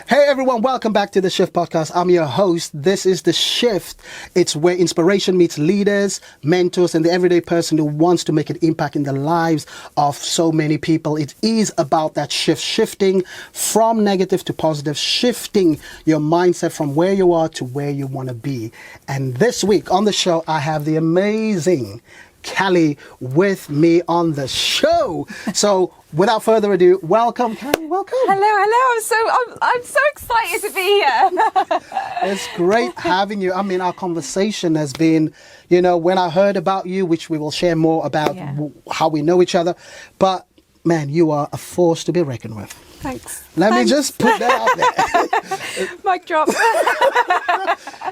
Hey everyone, welcome back to the Shift Podcast. I'm your host. This is The Shift. It's where inspiration meets leaders, mentors, and the everyday person who wants to make an impact in the lives of so many people. It is about that shifting from negative to positive, shifting your mindset from where you are to where you want to be. And this week on the show, I have the amazing Kelly with me on the show. So without further ado, welcome, Kelly. Welcome. Hello. I'm so excited to be here. It's great having you. I mean, our conversation has been, when I heard about you, which we will share more about how we know each other. But man, you are a force to be reckoned with. Thanks. Let me just put that out there. Mic drop.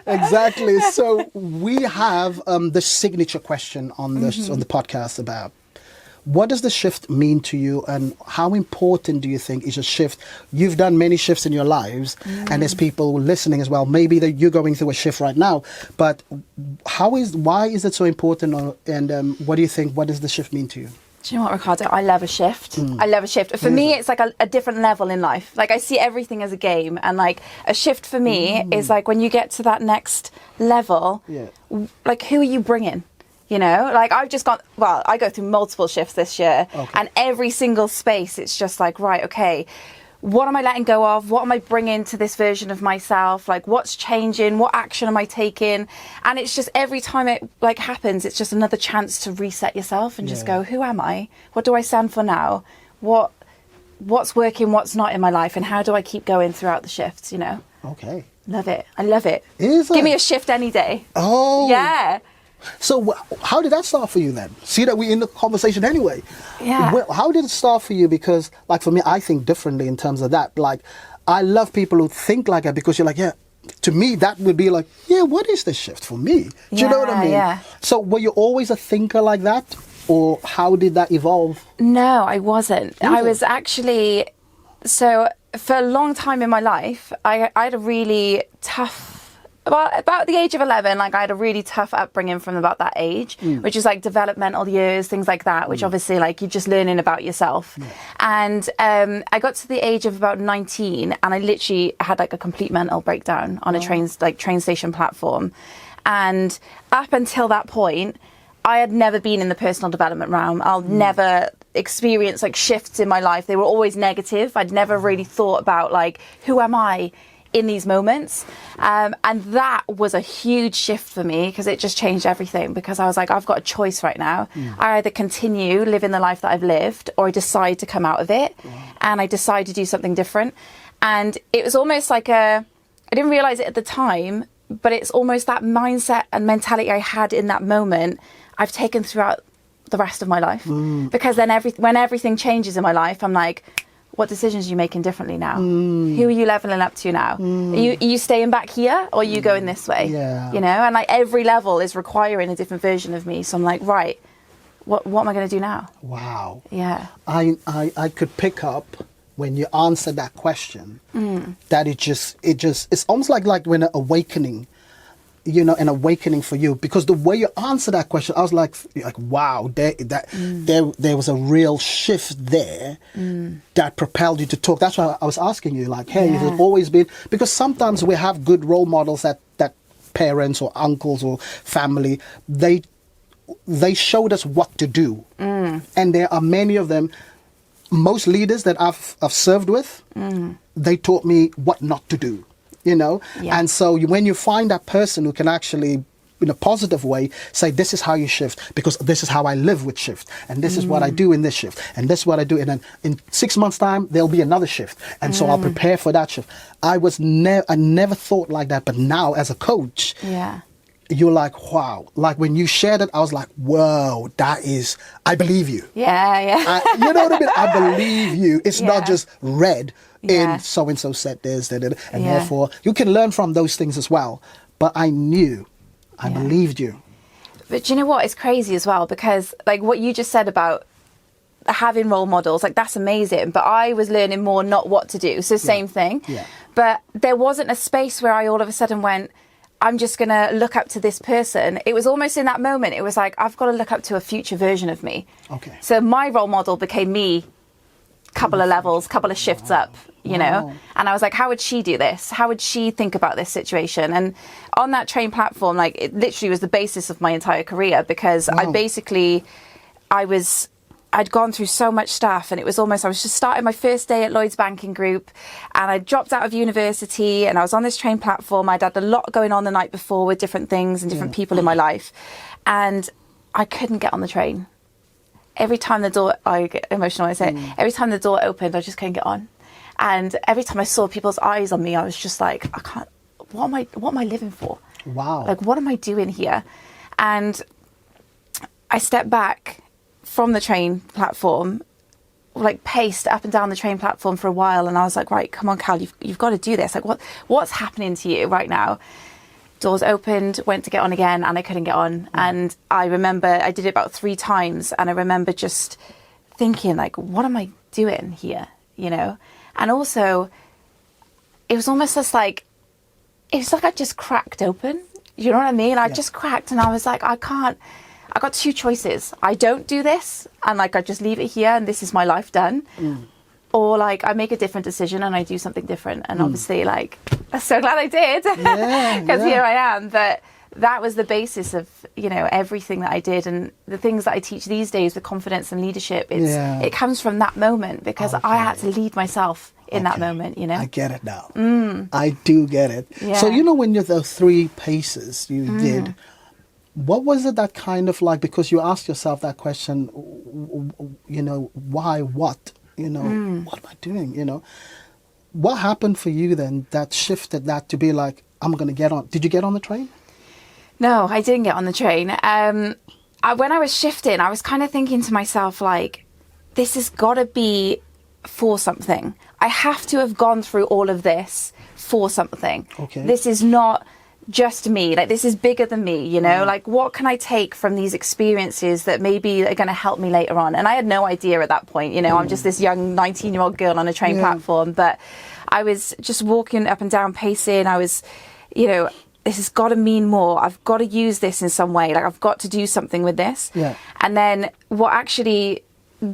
Exactly. So we have the signature question on the podcast about what does the shift mean to you, and how important do you think is a shift? You've done many shifts in your lives, and there's people listening as well. Maybe that you're going through a shift right now, but why is it so important? And what do you think? What does the shift mean to you? Do you know what, Ricardo? I love a shift. I love a shift. For me, it's like a different level in life. Like, I see everything as a game, and like a shift for me is like when you get to that next level, like who are you bringing? Like I go through multiple shifts this year, and every single space, it's just like, right, okay, what am I letting go of? What am I bringing to this version of myself? Like, what's changing? What action am I taking? And it's just every time it like happens, it's just another chance to reset yourself and just go, who am I? What do I stand for now? What's working? What's not in my life? And how do I keep going throughout the shifts? Okay. Love it. I love it. Is it? Give me a shift any day. Oh. Yeah. So how did that start for you then? See that we're in the conversation anyway. Yeah. How did it start for you? Because like for me, I think differently in terms of that. Like, I love people who think like that, because you're like, to me, that would be like, what is the shift for me? Do you know what I mean? Yeah. So were you always a thinker like that? Or how did that evolve? No, I wasn't. I was actually, so for a long time in my life, I had a really tough, about the age of 11, like I had a really tough upbringing from about that age, which is like developmental years, things like that, which obviously like you're just learning about yourself. And I got to the age of about 19, and I literally had like a complete mental breakdown on a train station platform. And up until that point, I had never been in the personal development realm. I'll never experience like shifts in my life. They were always negative. I'd never really thought about like, who am I in these moments? And that was a huge shift for me, because it just changed everything, because I was like, I've got a choice right now. I either continue living the life that I've lived, or I decide to come out of it, and I decide to do something different. And it was almost like I didn't realize it at the time, but it's almost that mindset and mentality I had in that moment I've taken throughout the rest of my life. Because then when everything changes in my life, I'm like, what decisions are you making differently now? Who are you leveling up to now? Are you staying back here, or are you going this way? And like every level is requiring a different version of me. So I'm like, right, what am I going to do now? Wow. Yeah. I could pick up when you answered that question, that it's almost like when an awakening, an awakening for you, because the way you answer that question, I was like wow, there was a real shift there that propelled you to talk. That's why I was asking you, like, hey, has it always been? Because sometimes we have good role models that parents or uncles or family, they showed us what to do, and there are many of them. Most leaders that I've served with, they taught me what not to do. And so when you find that person who can actually, in a positive way, say, this is how you shift, because this is how I live with shift, and this is what I do in this shift, and this is what I do, and then in 6 months' time there'll be another shift, and so I'll prepare for that shift. I never thought like that, but now as a coach, you're like, wow. Like when you shared it, I was like, whoa, I believe you. Yeah. You know what I mean? I believe you. It's not just read in so-and-so said this, and therefore you can learn from those things as well. But I believed you. But do you know what? It's crazy as well, because like what you just said about having role models, like that's amazing. But I was learning more not what to do. So same thing. Yeah. But there wasn't a space where I all of a sudden went, I'm just going to look up to this person. It was almost in that moment, it was like, I've got to look up to a future version of me. Okay. So my role model became me, couple of levels, couple of shifts up. you know? And I was like, how would she do this? How would she think about this situation? And on that train platform, like, it literally was the basis of my entire career, because I'd gone through so much stuff, and it was almost, I was just starting my first day at Lloyd's Banking Group, and I dropped out of university, and I was on this train platform. I'd had a lot going on the night before with different things and different people in my life, and I couldn't get on the train. Every time the door, I get emotional when I say it, every time the door opened, I just couldn't get on. And every time I saw people's eyes on me, I was just like, I can't, what am I living for? Wow. Like, what am I doing here? And I stepped back from the train platform, like paced up and down the train platform for a while, and I was like, right, come on, Cal, you've got to do this. Like, what's happening to you right now? Doors opened, went to get on again, and I couldn't get on. And I remember I did it about 3 times, and I remember just thinking, like, what am I doing here, you know? And also, it was almost just like, it's like I just cracked open, you know what I mean? I just cracked, and I was like, I got 2 choices. I don't do this, and like I just leave it here, and this is my life done. Or like I make a different decision and I do something different. And obviously, like, I'm so glad I did, because here I am. But that was the basis of, you know, everything that I did, and the things that I teach these days with confidence and leadership. It comes from that moment, because I had to lead myself in that moment, you know. I get it now. I do get it. Yeah. So, you know, when you're the 3 paces you did, what was it that kind of like, because you asked yourself that question, you know, why, what, you know, what am I doing, you know? What happened for you then that shifted that to be like, I'm going to get on? Did you get on the train? No, I didn't get on the train. When I was shifting, I was kind of thinking to myself, like, this has got to be for something. I have to have gone through all of this for something. Okay. This is not just me, like, this is bigger than me, you know. Like, what can I take from these experiences that maybe are going to help me later on? And I had no idea at that point, you know. I'm just this young 19-year-old girl on a train platform, but I was just walking up and down, pacing. I was, you know, this has got to mean more. I've got to use this in some way. Like, I've got to do something with this. And then what actually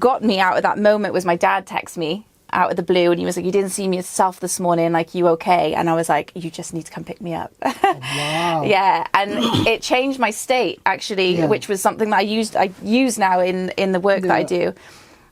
got me out of that moment was my dad texted me out of the blue, and he was like, you didn't see me yourself this morning, like, you okay? And I was like, you just need to come pick me up. Wow. Yeah. And it changed my state, actually, which was something that I use now in the work that I do,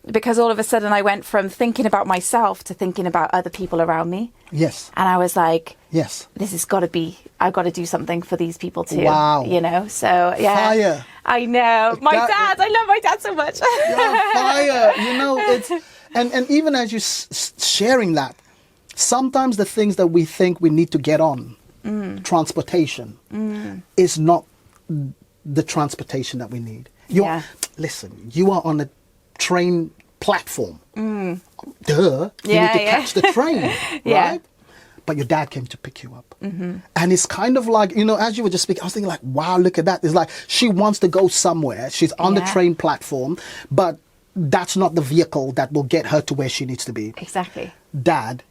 because all of a sudden I went from thinking about myself to thinking about other people around me. Yes. And I was like, yes, this has got to be, I've got to do something for these people too. Wow. You know, so yeah. Fire. I know. My dad, I love my dad so much. Yeah, fire. You know, it's, and even as you sharing that, sometimes the things that we think we need to get on, transportation, is not the transportation that we need. Listen, you are on a train platform. Duh. You need to catch the train, right? But your dad came to pick you up. And it's kind of like, you know, as you were just speaking, I was thinking like, wow, look at that. It's like she wants to go somewhere. She's on the train platform, but that's not the vehicle that will get her to where she needs to be. Exactly. Dad,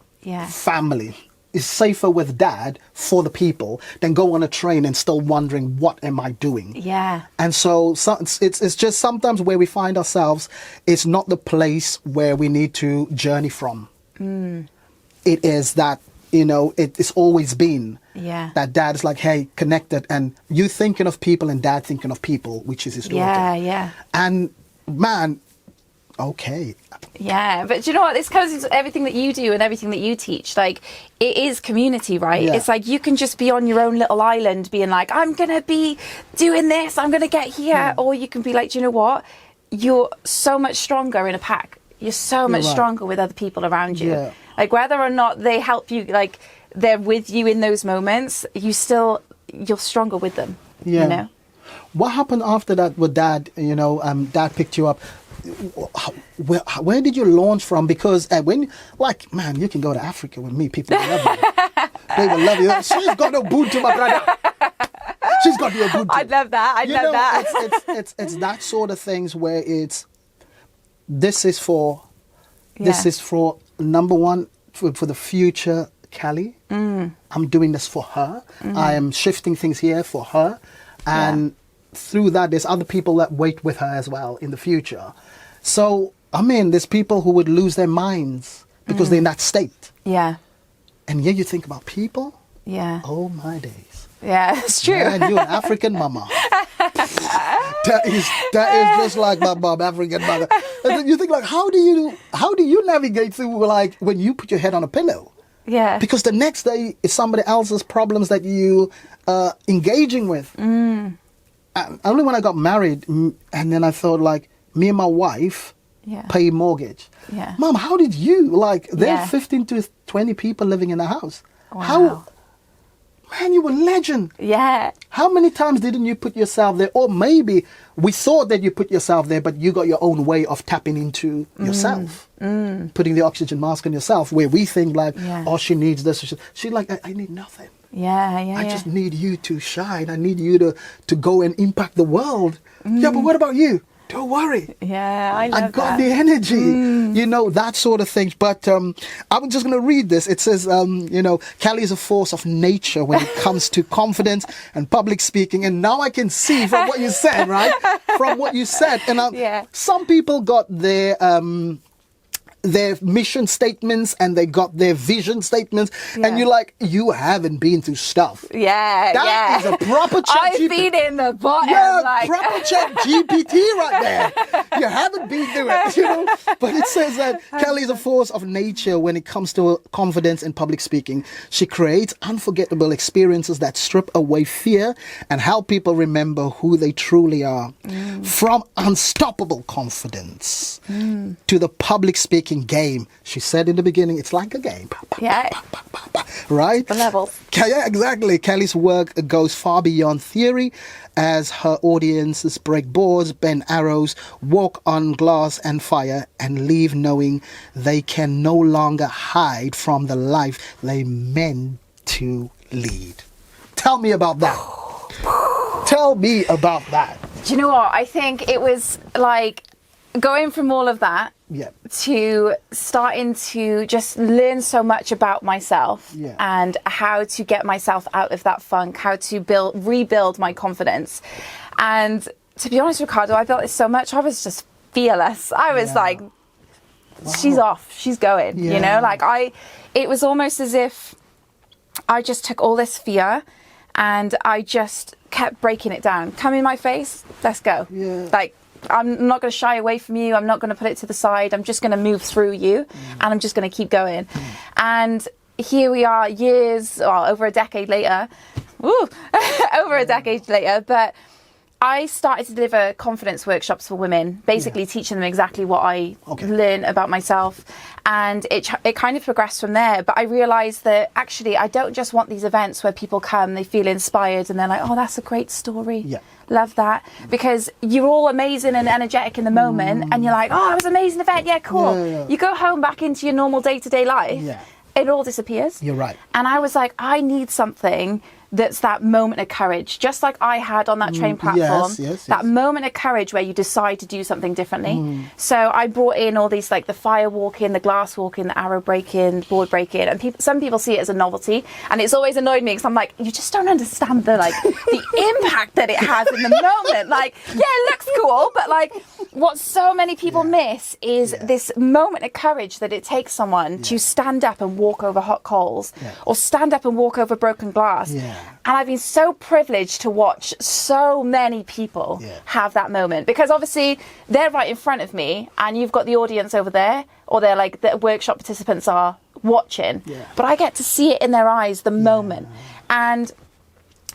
family. It's safer with dad for the people than go on a train and still wondering, what am I doing? Yeah. And so it's just sometimes where we find ourselves, it's not the place where we need to journey from. It is that, you know, it's always been that dad is like, hey, connected, and you thinking of people and dad thinking of people, which is his daughter. And man, okay. Yeah, but do you know what? This comes into everything that you do and everything that you teach. Like, it is community, right? It's like you can just be on your own little island being like, I'm going to be doing this, I'm going to get here. Or you can be like, do you know what? You're so much stronger in a pack. You're so much stronger with other people around you. Like, whether or not they help you, like, they're with you in those moments, you're stronger with them, you know? What happened after that with dad? You know, dad picked you up. Where did you launch from? Because when, like, man, you can go to Africa with me. People will love you. They will love you. She's got no boot to my brother. She's got your boot. I'd love that. I'd love that. It's that sort of things where this is for number one, for the future Kelly. I'm doing this for her. I am shifting things here for her. And through that, there's other people that wait with her as well in the future. So, I mean, there's people who would lose their minds because they're in that state. Yeah. And yet you think about people. Yeah. Oh my days. Yeah, it's true. Man, you're an African mama. that is just like my mom, African mother. And then you think like, how do you navigate through like when you put your head on a pillow? Yeah. Because the next day is somebody else's problems that you engaging with. Only when I got married, and then I thought like, me and my wife pay mortgage. Yeah. Mom, how did you like? There are Yeah. 15 to 20 people living in the house. Wow. How? Man, you were a legend. Yeah. How many times didn't you put yourself there? Or maybe we thought that you put yourself there, but you got your own way of tapping into yourself. Putting the oxygen mask on yourself, where we think like, oh, she needs this. She's like, I need nothing. Yeah. I just need you to shine. I need you to go and impact the world. Yeah, but what about you? Don't worry. Yeah, I love I got that. the energy, you know, that sort of thing. But I'm just going to read this. It says, you know, Kelly is a force of nature when it comes to confidence and public speaking. And now I can see from what you said, right? From what you said. And some people got their mission statements and they got their vision statements, and you're like, you haven't been through stuff. That is a proper chat. I've been in the bottom. Yeah, like. proper chat GPT right there. You haven't been through it, you know. But it says that Kelly is a force of nature when it comes to confidence in public speaking. She creates unforgettable experiences that strip away fear and help people remember who they truly are. From unstoppable confidence to the public speaking game. She said in the beginning, it's like a game. Yeah. Right? The levels. Yeah, exactly. Kelly's work goes far beyond theory as her audiences break boards, bend arrows, walk on glass and fire, and leave knowing they can no longer hide from the life they meant to lead. Tell me about that. Tell me about that. Do you know what? I think it was like going from all of that to starting to just learn so much about myself and how to get myself out of that funk, how to rebuild my confidence. And to be honest, Ricardo, I built it so much. I was just fearless. I was like, she's off, she's going, you know, like it was almost as if I just took all this fear and I just kept breaking it down. Come in my face, let's go. Like, I'm not going to shy away from you. I'm not going to put it to the side. I'm just going to move through you and I'm just going to keep going. And here we are over a decade later. Over a decade later. But I started to deliver confidence workshops for women, basically teaching them exactly what I learned about myself. And it kind of progressed from there. But I realized that actually I don't just want these events where people come, they feel inspired and they're like, oh, that's a great story. Love that. Because you're all amazing and energetic in the moment and you're like, oh, it was an amazing event. Yeah, cool. You go home back into your normal day-to-day life. It all disappears. You're right. And I was like, I need something that's that moment of courage, just like I had on that train platform. That moment of courage where you decide to do something differently. So I brought in all these, like the firewalking, the glass walking, the arrow breaking, board breaking, and some people see it as a novelty, and it's always annoyed me because I'm like, you just don't understand the impact that it has in the moment. Like, yeah, it looks cool, but like what so many people miss is this moment of courage that it takes someone to stand up and walk over hot coals or stand up and walk over broken glass. And I've been so privileged to watch so many people have that moment, because obviously they're right in front of me and you've got the audience over there, or they're like the workshop participants are watching, but I get to see it in their eyes, the moment. And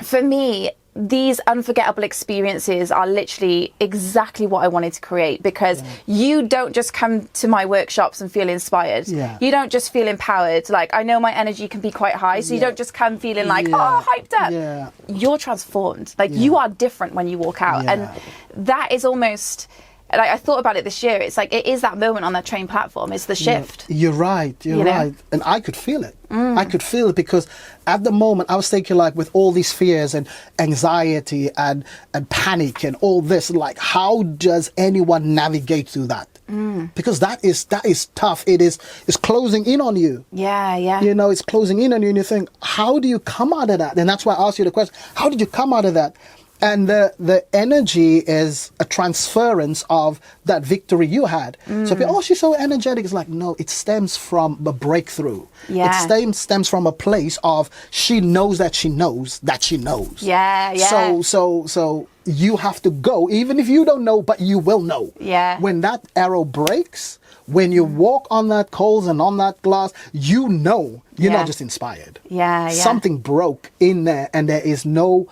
for me, these unforgettable experiences are literally exactly what I wanted to create, because you don't just come to my workshops and feel inspired. You don't just feel empowered. Like, I know my energy can be quite high, so you don't just come feeling like, oh, hyped up. You're transformed. Like, you are different when you walk out. And that is almost... Like, I thought about it this year. It's like, it is that moment on that train platform. It's the shift. You're right. You're right. And I could feel it. I could feel it, because at the moment I was thinking, like, with all these fears and anxiety and panic and all this, like, how does anyone navigate through that? Because that is tough. It's closing in on you. You know, it's closing in on you, and you think, how do you come out of that? And that's why I asked you the question, how did you come out of that? And the energy is a transference of that victory you had. So people, oh, she's so energetic. It's like, no, it stems from a breakthrough. Yeah. It stems from a place of she knows that she knows that she knows. Yeah, yeah. So you have to go, even if you don't know, but you will know. Yeah. When that arrow breaks, when you walk on that coals and on that glass, you know you're not just inspired. Yeah, yeah. Something broke in there, and there is no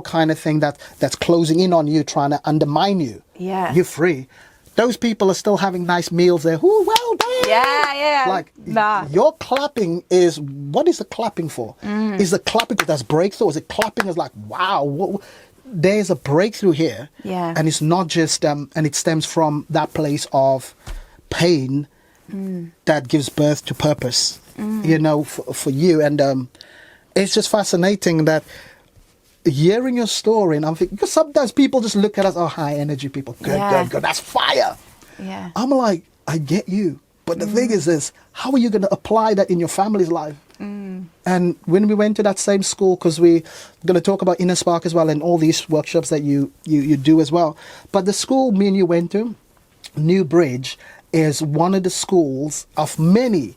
kind of thing that's closing in on you, trying to undermine you. Yeah. You're free. Those people are still having nice meals there. Ooh, well done. Yeah. Like, your clapping is, what is the clapping for? Is the clapping that's breakthrough? Is it clapping is like, wow, there's a breakthrough here. Yeah. And it's not just, and it stems from that place of pain that gives birth to purpose, you know, for you. And it's just fascinating that hearing your story, and I'm thinking, because sometimes people just look at us, oh, high energy people, good, that's fire. Yeah. I'm like, I get you. But the thing is this, how are you going to apply that in your family's life? And when we went to that same school, because we're going to talk about Inner Spark as well, and all these workshops that you do as well. But the school me and you went to, New Bridge, is one of the schools of many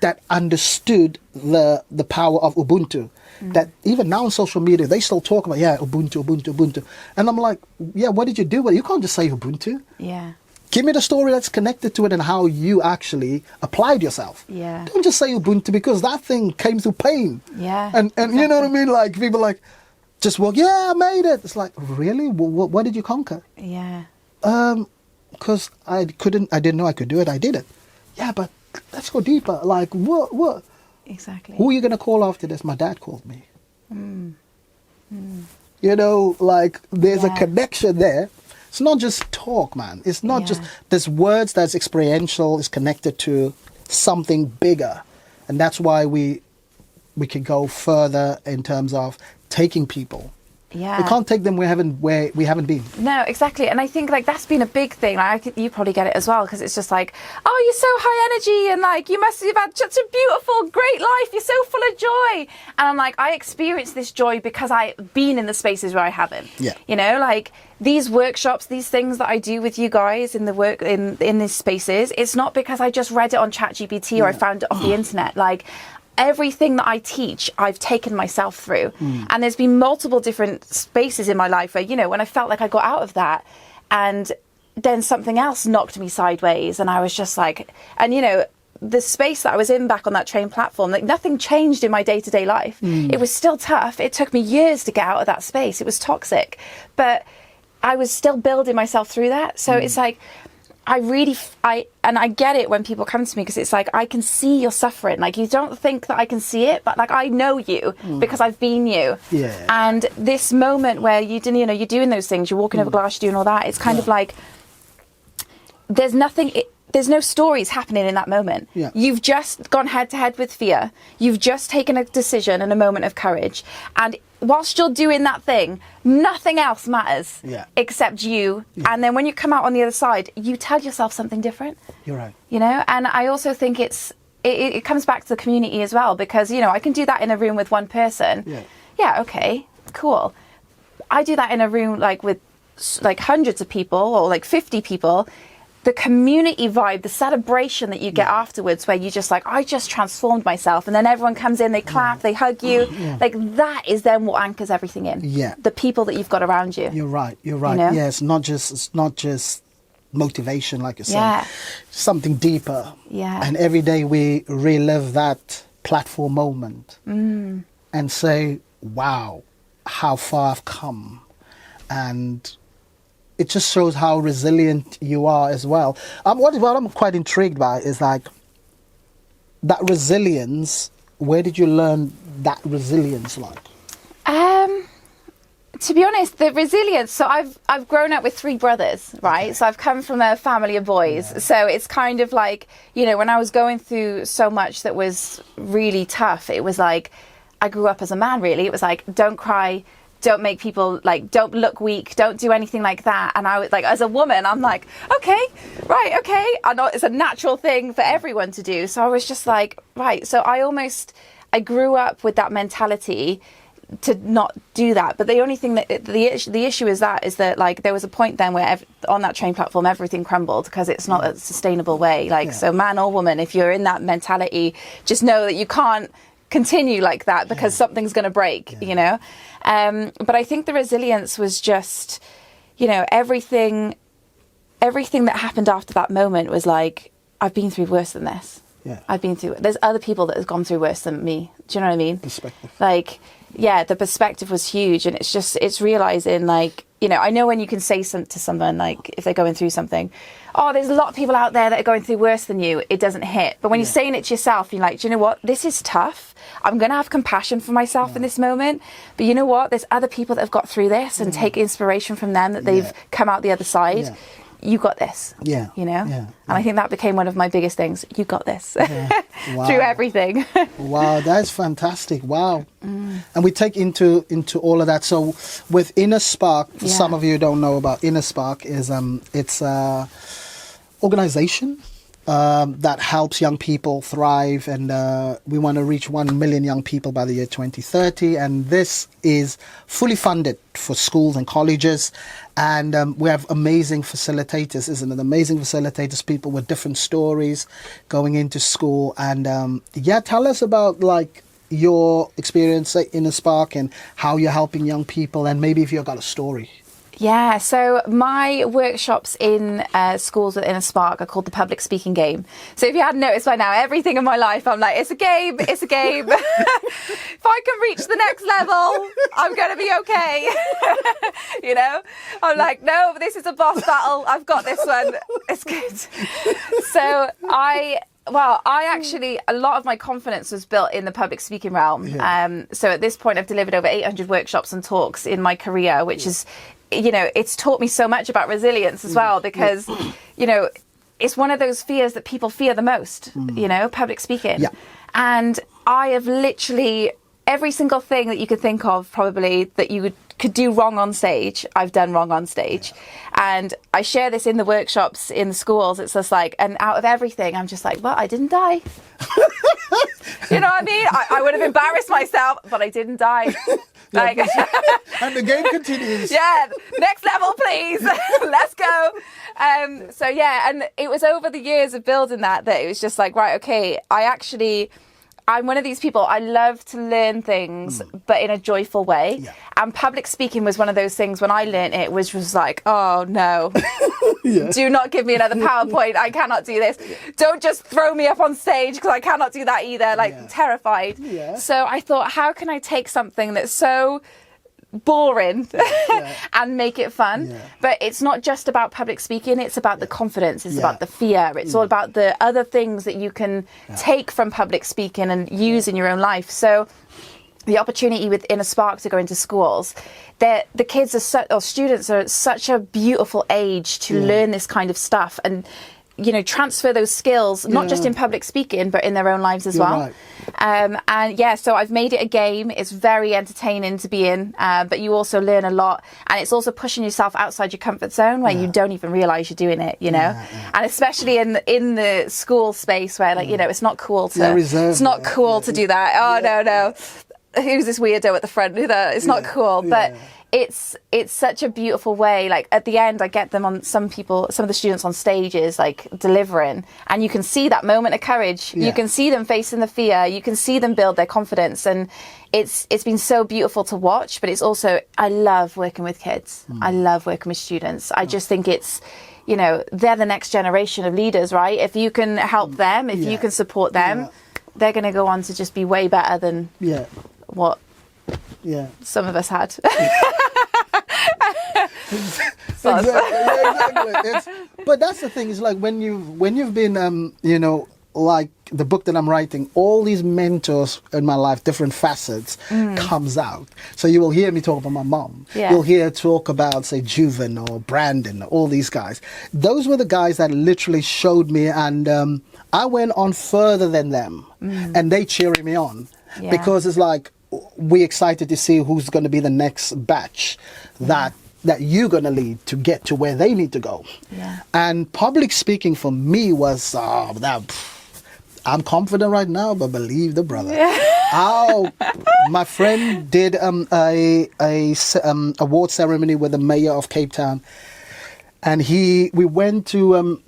that understood the power of Ubuntu. That even now on social media, they still talk about, Ubuntu. And I'm like, what did you do? Well, you can't just say Ubuntu. Yeah. Give me the story that's connected to it and how you actually applied yourself. Yeah. Don't just say Ubuntu, because that thing came through pain. Yeah. And you know what I mean? Like, people like, just walk, I made it. It's like, really? What did you conquer? Yeah. Because I didn't know I could do it. I did it. Yeah, but let's go deeper. Like, what? Exactly. Who are you going to call after this? My dad called me. You know, like, there's a connection there. It's not just talk, man. It's not just, there's words that's experiential, is connected to something bigger. And that's why we can go further in terms of taking people. Yeah. We can't take them where we haven't been. No, exactly. And I think like that's been a big thing. Like you probably get it as well, because it's just like, oh, you're so high energy, and like you must have had such a beautiful, great life. You're so full of joy. And I'm like, I experienced this joy because I've been in the spaces where I haven't. Yeah. You know, like these workshops, these things that I do with you guys in the work in these spaces, it's not because I just read it on ChatGPT or I found it off the internet. Like, everything that I teach, I've taken myself through. And there's been multiple different spaces in my life where, you know, when I felt like I got out of that, and then something else knocked me sideways, and I was just like, and you know, the space that I was in back on that train platform, like nothing changed in my day-to-day life. It was still tough. It took me years to get out of that space. It was toxic, but I was still building myself through that. So it's like, I get it when people come to me, because it's like, I can see you're suffering. Like, you don't think that I can see it, but like, I know you because I've been you. Yeah. And this moment where you're doing those things, you're walking over glass, you're doing all that. It's kind of like, there's no stories happening in that moment. Yeah. You've just gone head to head with fear. You've just taken a decision and a moment of courage. And whilst you're doing that thing, nothing else matters except you. Yeah. And then when you come out on the other side, you tell yourself something different. You're right. You know, and I also think it comes back to the community as well, because, you know, I can do that in a room with one person. Yeah, okay, cool. I do that in a room like with like hundreds of people or like 50 people. The community vibe, the celebration that you get afterwards, where you just like, I just transformed myself, and then everyone comes in, they clap, they hug you, like that is then what anchors everything in. Yeah, the people that you've got around you. You're right. You know? Yeah, it's not just motivation, like you said. Something deeper. Yeah, and every day we relive that platform moment and say, wow, how far I've come. And it just shows how resilient you are as well. What I'm quite intrigued by is like that resilience. Where did you learn that resilience like? To be honest, the resilience. So I've grown up with 3 brothers, right? Okay. So I've come from a family of boys. Yeah. So it's kind of like, you know, when I was going through so much that was really tough, it was like I grew up as a man. Really, it was like, don't cry. Don't make people, like, don't look weak, don't do anything like that. And I was like, as a woman, I'm like, okay. I know it's a natural thing for everyone to do. So I was just like, right. So I grew up with that mentality, to not do that. But the only thing that the issue is that like there was a point then where on that train platform everything crumbled because it's not a sustainable way. Like so, man or woman, if you're in that mentality, just know that you can't continue like that because something's going to break. You know, but I think the resilience was just, you know, everything that happened after that moment was like, I've been through worse than this. Yeah. There's other people that have gone through worse than me. Do you know what I mean? Perspective. Like, yeah, the perspective was huge. And it's realizing, like, you know, I know when you can say to someone, like, if they're going through something, oh, there's a lot of people out there that are going through worse than you, it doesn't hit. But when you're saying it to yourself, you're like, do you know what? This is tough. I'm going to have compassion for myself in this moment. But you know what? There's other people that have got through this and take inspiration from them, that they've come out the other side. Yeah. You got this. Yeah. You know? Yeah. And I think that became one of my biggest things. You got this. Yeah. Wow. Through everything. Wow, that's fantastic. Wow. And we take into all of that. So with Inner Spark, for some of you who don't know about Inner Spark, is it's a organization that helps young people thrive, and we want to reach 1 million young people by the year 2030, and this is fully funded for schools and colleges, and we have amazing facilitators, isn't it? Amazing facilitators, people with different stories going into school, and tell us about like your experience at Inner Spark and how you're helping young people, and maybe if you've got a story. Yeah, so my workshops in schools with Inner Spark are called the public speaking game. So if you hadn't noticed by now, everything in my life, I'm like, it's a game, it's a game. If I can reach the next level, I'm going to be okay. You know, I'm like, no, this is a boss battle. I've got this one. It's good. So I actually, a lot of my confidence was built in the public speaking realm. Yeah. So at this point, I've delivered over 800 workshops and talks in my career, which is, you know, it's taught me so much about resilience as well, because, you know, it's one of those fears that people fear the most, you know, public speaking. Yeah. And I have literally every single thing that you could think of probably that you could do wrong on stage, I've done wrong on stage. And I share this in the workshops in the schools. It's just like, and out of everything, I'm just like, well, I didn't die. You know what I mean? I would have embarrassed myself, but I didn't die. Like, and the game continues. Yeah, next level, please. Let's go. So yeah, and it was over the years of building that it was just like, right, okay, I'm one of these people, I love to learn things, but in a joyful way. Yeah. And public speaking was one of those things when I learned it, which was like, oh no, do not give me another PowerPoint. I cannot do this. Don't just throw me up on stage because I cannot do that either. Like terrified. Yeah. So I thought, how can I take something that's so boring and make it fun? But it's not just about public speaking, it's about the confidence, it's about the fear, it's all about the other things that you can take from public speaking and use in your own life. So the opportunity with Inner Spark to go into schools, the kids or students are at such a beautiful age to learn this kind of stuff and, you know, transfer those skills, not just in public speaking, but in their own lives as well. Right. And yeah, so I've made it a game. It's very entertaining to be in, but you also learn a lot. And it's also pushing yourself outside your comfort zone where you don't even realize you're doing it, you know? And especially in the school space where, like, you know, it's not cool to, it's not cool to do that. Oh, no. Who's this weirdo at the front? It's not cool. But it's such a beautiful way. Like at the end, I get them on some of the students on stages, like delivering, and you can see that moment of courage. You can see them facing the fear. You can see them build their confidence, and it's been so beautiful to watch. But it's also, I love working with kids. I love working with students. I just think it's, you know, they're the next generation of leaders, right? If you can help them, if you can support them, they're going to go on to just be way better than what some of us had. Exactly. But that's the thing, is like when you've been you know, like the book that I'm writing, all these mentors in my life, different facets, comes out. So you will hear me talk about my mom. You'll hear talk about, say, Juven or Brandon, all these guys. Those were the guys that literally showed me, and I went on further than them, and they cheering me on because it's like, we're excited to see who's going to be the next batch that you're going to lead to get to where they need to go. And public speaking for me was I'm confident right now, but believe the brother. Oh, my friend did a award ceremony with the mayor of Cape Town, and we went to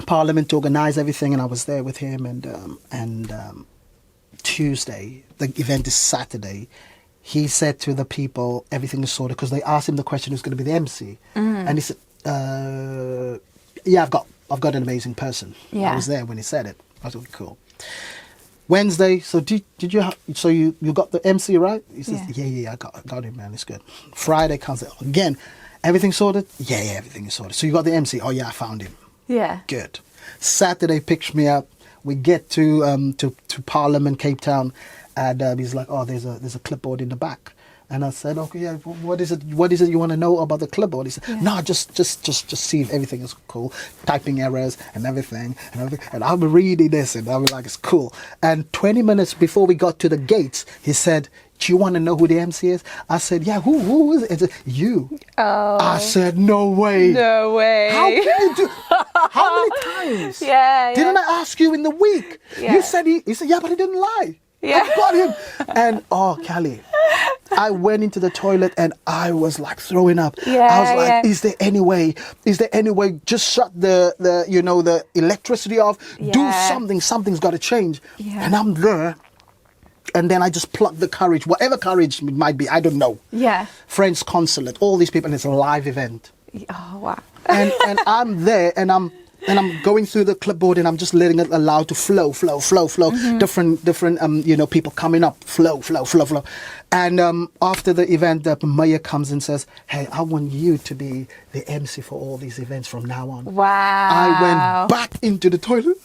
Parliament to organize everything, and I was there with him. And Tuesday, the event is Saturday. He said to the people, everything is sorted, because they asked him the question, who's going to be the MC, and he said, "Yeah, I've got an amazing person." Yeah. I was there when he said it. I was like, cool. Wednesday, so you got the MC right? He says, yeah, I got him, man. It's good. Friday comes again, everything sorted? Yeah, everything is sorted. So you got the MC? Oh yeah, I found him. Yeah. Good. Saturday picks me up. We get to Parliament, Cape Town, and he's like, "Oh, there's a clipboard in the back." And I said, "Okay, yeah. What is it? What is it you want to know about the clipboard?" He said, "No, just see if everything is cool. Typing errors and everything. And I'll be reading this, and I'll be like, it's cool." And 20 minutes before we got to the gates, he said, "Do you want to know who the MC is?" I said, "Yeah, who is it?" He said, "You." Oh. I said, "No way." No way. How can you do? How many times? Yeah. Didn't I ask you in the week? Yeah. You said he said, "Yeah, but he didn't lie." Yeah. I got him. And Kelly, I went into the toilet and I was like throwing up. Yeah, I was like, yeah. Is there any way? Just shut the electricity off. Do Yeah. something. Something's got to change. Yeah. And I'm there. And then I just plucked the courage, whatever courage it might be, I don't know. Yeah. French consulate, all these people, and it's a live event. Oh, wow. And I'm there, and I'm going through the clipboard, and I'm just letting it allow to flow. Mm-hmm. Different people coming up, flow. And after the event, the mayor comes and says, "Hey, I want you to be the MC for all these events from now on." Wow. I went back into the toilet.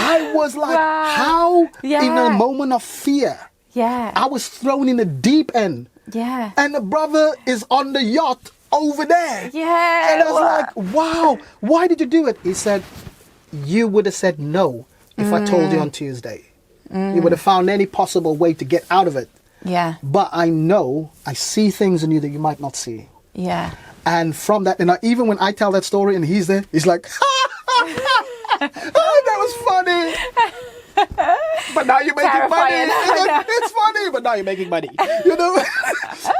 I was like, Wow. how? Yeah. In a moment of fear. Yeah. I was thrown in the deep end. Yeah. And the brother is on the yacht over there. Yeah. And I was like, wow, why did you do it? He said, "You would have said no if I told you on Tuesday. You would have found any possible way to get out of it. Yeah. But I see things in you that you might not see." Yeah. And from that, and even when I tell that story and he's there, he's like, "Oh, that was funny. But now you're making money." It's funny, but now you're making money. You know?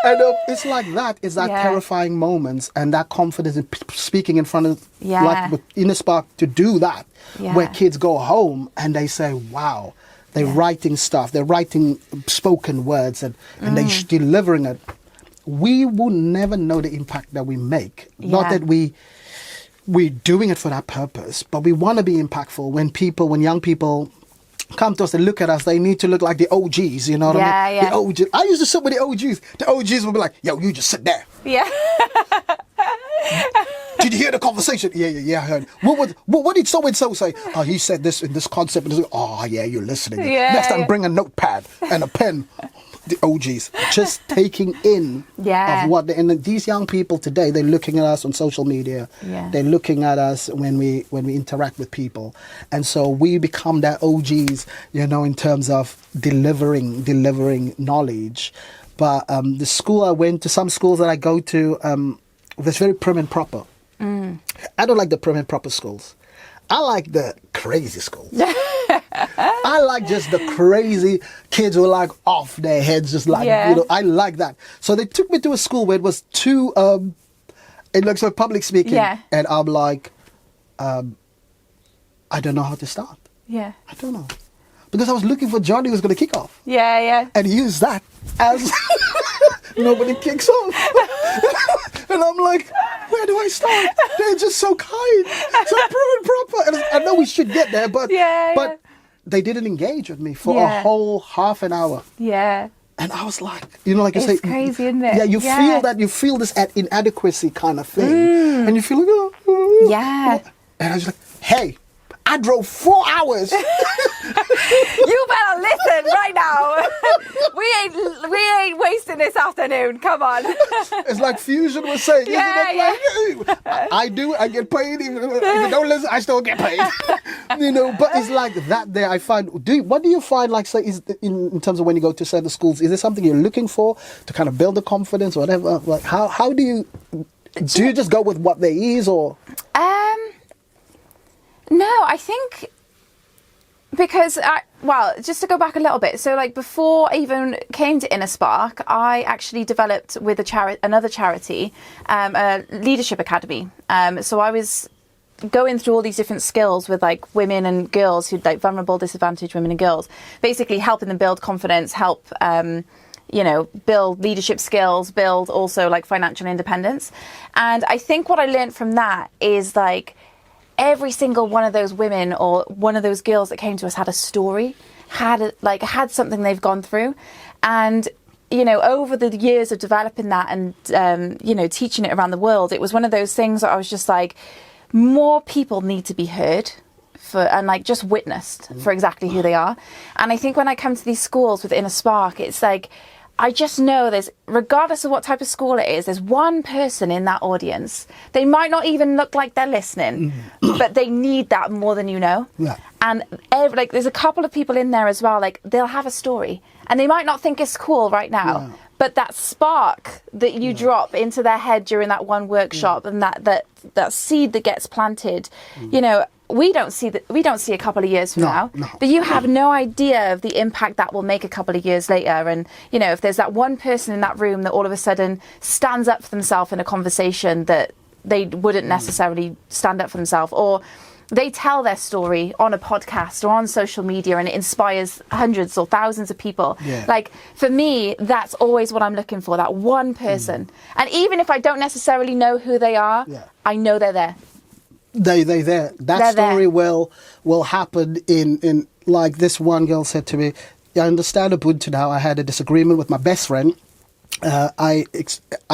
And it's like that. It's that Yeah. terrifying moments and that confidence in speaking in front of, Yeah. like with Inner Spark, to do that. Yeah. Where kids go home and they say, wow, they're writing stuff. They're writing spoken words and they're delivering it. We will never know the impact that we make. Not Yeah. that we're doing it for that purpose, but we want to be impactful. When young people come to us and look at us, they need to look like the OGs, you know what I mean? Yeah. The OGs. I used to sit with the OGs. The OGs would be like, "Yo, you just sit there. Yeah. Did you hear the conversation?" Yeah, I heard. What did so-and-so say? "Oh, he said this in this concept." And "Oh, yeah, you're listening." Yeah, Next time, yeah. bring a notepad and a pen. The OGs. Just taking in Yeah. of what... And these young people today, they're looking at us on social media. Yeah. They're looking at us when we interact with people. And so we become their OGs, in terms of delivering knowledge. But the school I went to, some schools that I go to, was very prim and proper. I don't like the prim and proper schools. I like the crazy schools. I like just the crazy kids who are like off their heads, just like, I like that. So they took me to a school where it was it looks like public speaking. Yeah. And I'm like, I don't know how to start. Yeah. I don't know. Because I was looking for Johnny who's going to kick off. Yeah. Yeah. And use that as nobody kicks off. And I'm like, where do I start? They're just so kind, so prim and proper. And I know we should get there, but they didn't engage with me for a whole half an hour. Yeah. And I was like, like you say, It's crazy, isn't it? Yeah, you feel this inadequacy kind of thing, and you feel like, Yeah. And I was like, hey, I drove 4 hours. You better listen right now. we ain't wasting this afternoon. Come on. It's like Fusion was saying, Yeah, isn't it? Like, I do, I get paid. Even if you don't listen, I still get paid. But it's like that there, I find. What do you find, like, say, is in terms of when you go to certain schools, is there something you're looking for to kind of build the confidence or whatever? Like, how do you just go with what there is, or? No, I think Because, well, just to go back a little bit. So, like, before I even came to Inner Spark, I actually developed with another charity, a leadership academy. So I was going through all these different skills with like women and girls who like vulnerable, disadvantaged women and girls, basically helping them build confidence, help, build leadership skills, build also like financial independence. And I think what I learned from that is like every single one of those women or one of those girls that came to us had a story, had something they've gone through. And over the years of developing that and, teaching it around the world, it was one of those things that I was just like, more people need to be heard and like just witnessed for exactly who they are. And I think when I come to these schools with Inner Spark, it's like, I just know there's, regardless of what type of school it is, there's one person in that audience. They might not even look like they're listening, but they need that more than you know. Yeah. And there's a couple of people in there as well, like they'll have a story and they might not think it's cool right now. Yeah. But that spark that you drop into their head during that one workshop and that seed that gets planted, we don't see a couple of years from now, but you have no idea of the impact that will make a couple of years later. And, if there's that one person in that room that all of a sudden stands up for themselves in a conversation that they wouldn't necessarily stand up for themselves, or they tell their story on a podcast or on social media and it inspires hundreds or thousands of people. Yeah. Like, for me, that's always what I'm looking for, that one person. And even if I don't necessarily know who they are, I know they're there. They're there. That story will happen in like this one girl said to me, I understand Ubuntu now. I had a disagreement with my best friend. I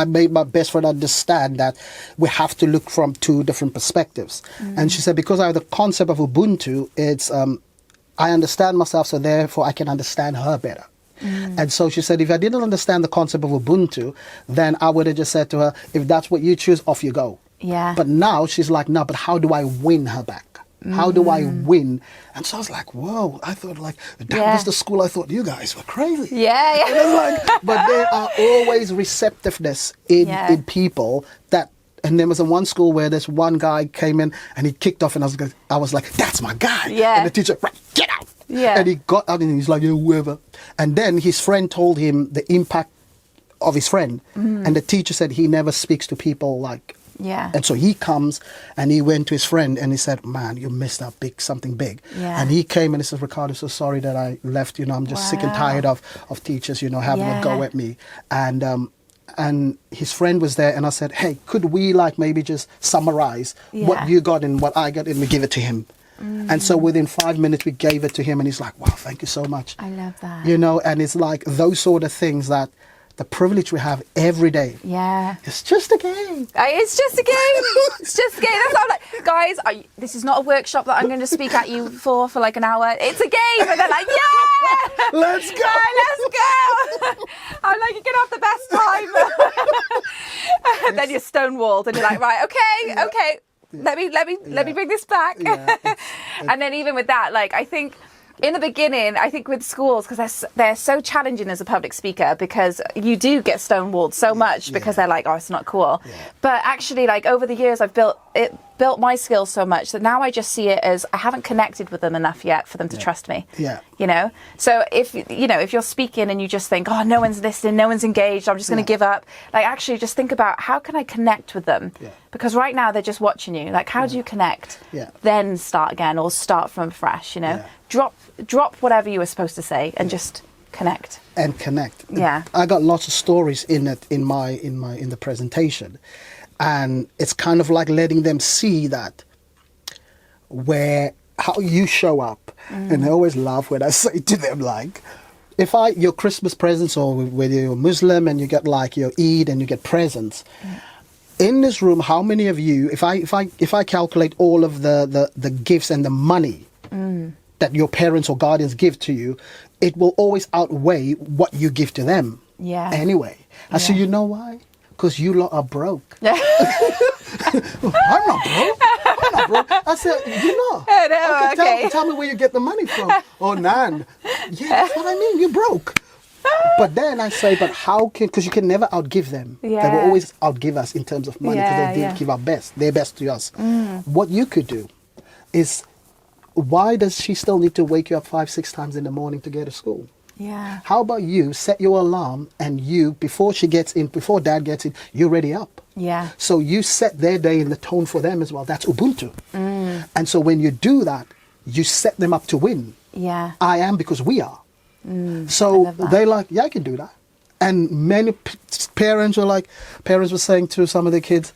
made my best friend understand that we have to look from two different perspectives. And she said, because I have the concept of Ubuntu, it's I understand myself, so therefore I can understand her better. And so she said, if I didn't understand the concept of Ubuntu, then I would have just said to her, if that's what you choose, off you go. Yeah. But now she's like, no, but how do I win her back? How do I win? And so I was like, whoa, I thought like, that was the school I thought you guys were crazy. Yeah, yeah. And I was like, but there are always receptiveness in people that, and there was one school where this one guy came in and he kicked off and I was like, that's my guy. Yeah. And the teacher, right, get out. Yeah. And he got out and he's like, yeah, whoever. And then his friend told him the impact of his friend. And the teacher said he never speaks to people like. Yeah. And so he comes and he went to his friend and he said, man, you missed out something big. Yeah. And he came and he said, Ricardo, so sorry that I left, I'm just sick and tired of teachers, having a go at me. And his friend was there and I said, hey, could we like maybe just summarize what you got and what I got and we give it to him. And so within 5 minutes we gave it to him and he's like, wow, thank you so much. I love that. And it's like those sort of things that the privilege we have every day. Yeah. It's just a game. It's just a game. It's just a game. That's all. Like, guys, this is not a workshop that I'm going to speak at you for like an hour. It's a game. And they're like, yeah! Let's go! Let's go! I'm like, you're going to have the best time. And then you're stonewalled and you're like, right, okay. Let me bring this back. Yeah, and then even with that, like, I think in the beginning, I think with schools, because they're so challenging as a public speaker, because you do get stonewalled so much because they're like, oh, it's not cool. Yeah. But actually, like, over the years, I've built my skills so much that now I just see it as I haven't connected with them enough yet for them to trust me. Yeah. So if you're speaking and you just think, oh, no one's listening, no one's engaged, I'm just going to give up. Like, actually just think about how can I connect with them? Yeah. Because right now they're just watching you. Like, how do you connect? Yeah. Then start again or start from fresh, Yeah. Drop whatever you were supposed to say and just connect. And connect. Yeah. I got lots of stories in the presentation. And it's kind of like letting them see that how you show up. And I always laugh when I say to them, like, your Christmas presents, or whether you're Muslim and you get like your Eid and you get presents. In this room, how many of you, if I calculate all of the gifts and the money that your parents or guardians give to you, it will always outweigh what you give to them. Yeah. Anyway. And so you know why? Because you lot are broke. I'm not broke. I said, you're not. No, okay. Tell me where you get the money from. Oh, Nan. Yeah, that's what I mean. You're broke. But then I say, but how because you can never outgive them. Yeah. They will always outgive us in terms of money because they didn't give their best to us. What you could do is why does she still need to wake you up 5-6 times in the morning to get to school? Yeah. How about you set your alarm and you, before dad gets in, you're already up. Yeah. So you set their day in the tone for them as well. That's Ubuntu. And so when you do that, you set them up to win. Yeah. I am because we are. I So love that. they're like, yeah, I can do that. And many parents were saying to some of the kids,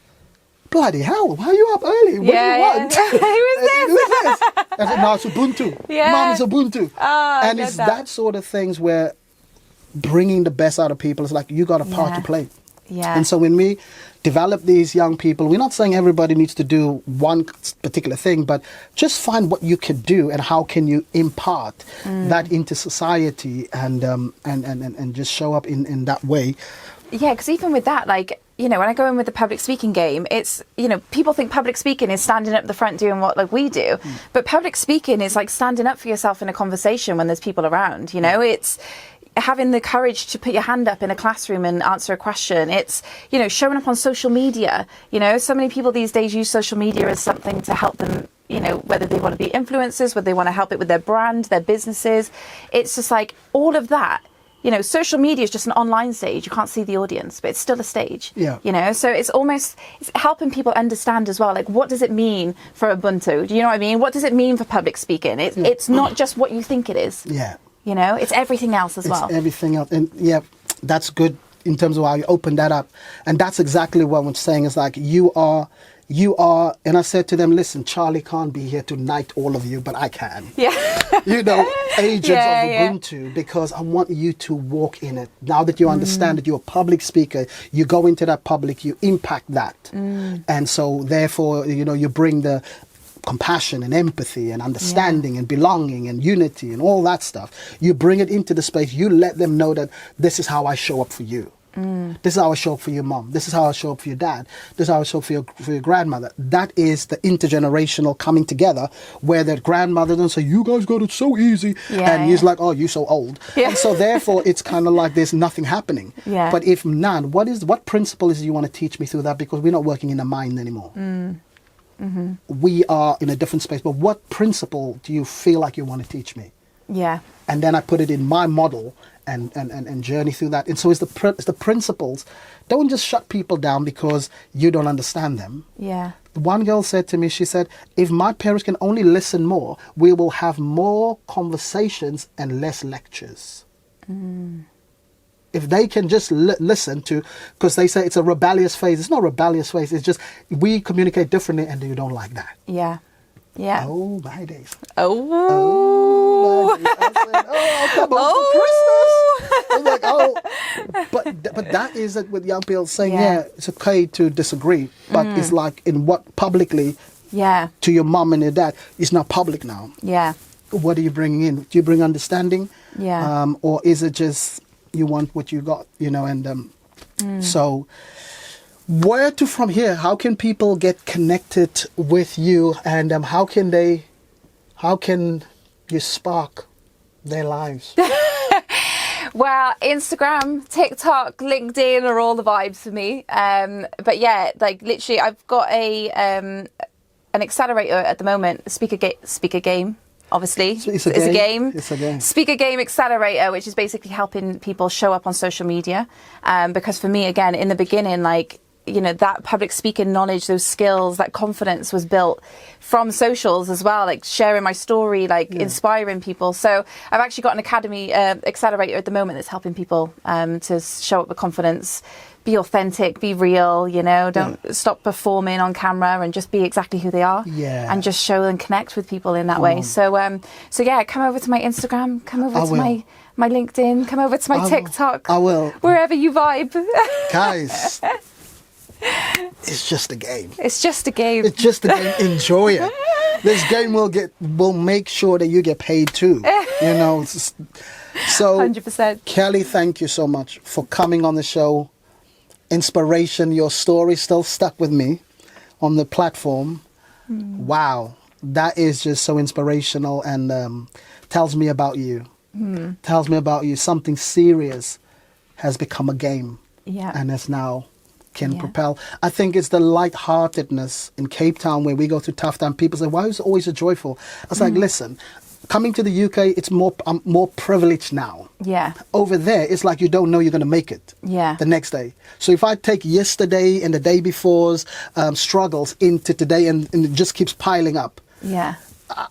bloody hell, why are you up early? What do you want? Who is this? Who's this? I said, no, it's Ubuntu. Yeah. Mom, it's Ubuntu. Oh, and it's that sort of things where bringing the best out of people is like, you got a part to play. Yeah. And so when we develop these young people, we're not saying everybody needs to do one particular thing, but just find what you can do and how can you impart that into society and just show up in that way. Yeah, because even with that, like, you know, when I go in with the public speaking game, it's, you know, people think public speaking is standing up the front doing what like we do. But public speaking is like standing up for yourself in a conversation when there's people around, you know, it's having the courage to put your hand up in a classroom and answer a question. It's, you know, showing up on social media. You know, so many people these days use social media as something to help them, you know, whether they want to be influencers, whether they want to help it with their brand, their businesses. It's just like all of that. You know, social media is just an online stage. You can't see the audience, but it's still a stage. Yeah. You know, so it's helping people understand as well, like, what does it mean for Ubuntu? Do you know what I mean? What does it mean for public speaking? It's not just what you think it is. Yeah. You know, it's everything else as well. It's everything else. And yeah, that's good in terms of how you open that up. And that's exactly what I'm saying. Is like, you are, and I said to them, listen, Charlie can't be here to knight all of you, but I can. Yeah. You know, agents Yeah, of Ubuntu, because I want you to walk in it. Now that you understand that you're a public speaker, you go into that public, you impact that. And so therefore, you know, you bring the compassion and empathy and understanding and belonging and unity and all that stuff. You bring it into the space. You let them know that this is how I show up for you. This is how I show up for your mom. This is how I show up for your dad. This is how I show up for your grandmother. That is the intergenerational coming together, where the grandmother doesn't say, you guys got it so easy. And he's like, oh, you're so old. And so therefore, it's kind of like there's nothing happening. But if none, what principles do you want to teach me through that? Because we're not working in the mind anymore. We are in a different space. But what principle do you feel like you want to teach me? Yeah. And then I put it in my model and journey through that. And so it's the principles. Don't just shut people down because you don't understand them. Yeah. One girl said to me, she said, if my parents can only listen more, we will have more conversations and less lectures. If they can just listen to, because they say it's a rebellious phase. It's not a rebellious phase. It's just we communicate differently and you don't like that. Yeah. Yeah. Oh, my days. Oh. My days. I said, I'll come home for Christmas. I was like, but that is it with young people saying, yeah, it's okay to disagree, but it's like in what publicly to your mom and your dad, it's not public now. Yeah. What are you bringing in? Do you bring understanding? Yeah. Or is it just you want what you got, you know? And so where to from here? How can people get connected with you, and how can you spark their lives? Well, Instagram, TikTok, LinkedIn are all the vibes for me. But yeah, like literally, I've got an accelerator at the moment, speaker game. Obviously, it's a game. Speaker game accelerator, which is basically helping people show up on social media. Because for me, again, in the beginning, like, you know, that public speaking knowledge, those skills, that confidence was built from socials as well, like sharing my story, like inspiring people. So I've actually got an academy accelerator at the moment that's helping people to show up with confidence, be authentic, be real, you know, don't stop performing on camera and just be exactly who they are and just show and connect with people in that way. So yeah, come over to my Instagram, come over to my LinkedIn, come over to my TikTok. I will. Wherever you vibe. Guys, it's just a game. It's just a game. It's just a game. Enjoy it. This game will make sure that you get paid too. You know. So 100%. Kelly, thank you so much for coming on the show. Inspiration, your story still stuck with me on the platform. Wow, that is just so inspirational, and tells me about you. Tells me about you. Something serious has become a game, and it's now can propel. I think it's the lightheartedness in Cape Town where we go through tough time. People say, why is it always so joyful? I was like, listen, coming to the UK, it's I'm more privileged now. Yeah. Over there, it's like you don't know you're going to make it the next day. So if I take yesterday and the day before's struggles into today and it just keeps piling up,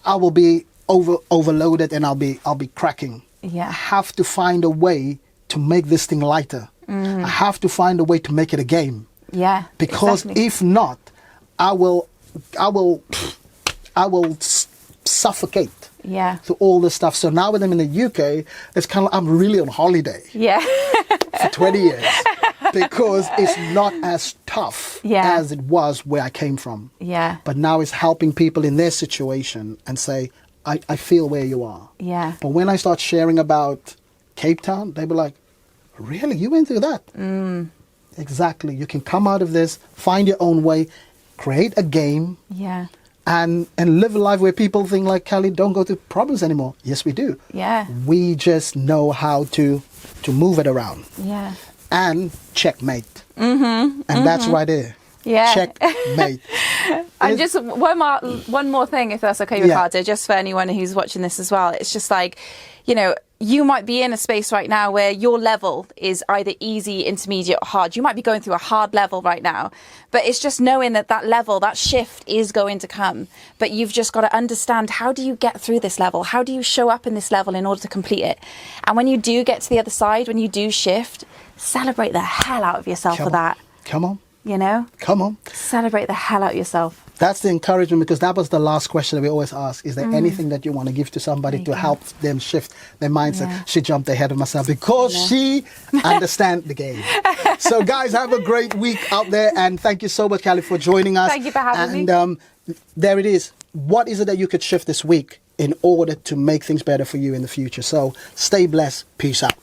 I will be overloaded and I'll be cracking. I have to find a way to make this thing lighter. I have to find a way to make it a game. Yeah. Because if not, I will suffocate. Yeah. Through all this stuff. So now when I'm in the UK, it's kind of I'm really on holiday. Yeah. For 20 years. Because it's not as tough as it was where I came from. Yeah. But now it's helping people in their situation and say, I feel where you are. Yeah. But when I start sharing about Cape Town, they were like, really? You went through that? Exactly. You can come out of this, find your own way, create a game. Yeah. And live a life where people think like, Kelly, don't go through problems anymore. Yes, we do. Yeah. We just know how to move it around. Yeah. And checkmate. And that's right there. Yeah. Checkmate. And just one more thing, if that's okay, Ricardo, just for anyone who's watching this as well. It's just like, you know, you might be in a space right now where your level is either easy, intermediate, or hard. You might be going through a hard level right now, but it's just knowing that level, that shift is going to come. But you've just got to understand, how do you get through this level? How do you show up in this level in order to complete it? And when you do get to the other side, when you do shift, celebrate the hell out of yourself for that. Come on. You know? Come on. Celebrate the hell out of yourself. That's the encouragement, because that was the last question that we always ask. Is there anything that you want to give to somebody to help them shift their mindset? Yeah. She jumped ahead of myself because she understands the game. So guys, have a great week out there, and thank you so much, Kelly, for joining us. Thank you for having me. And there it is. What is it that you could shift this week in order to make things better for you in the future? So stay blessed. Peace out.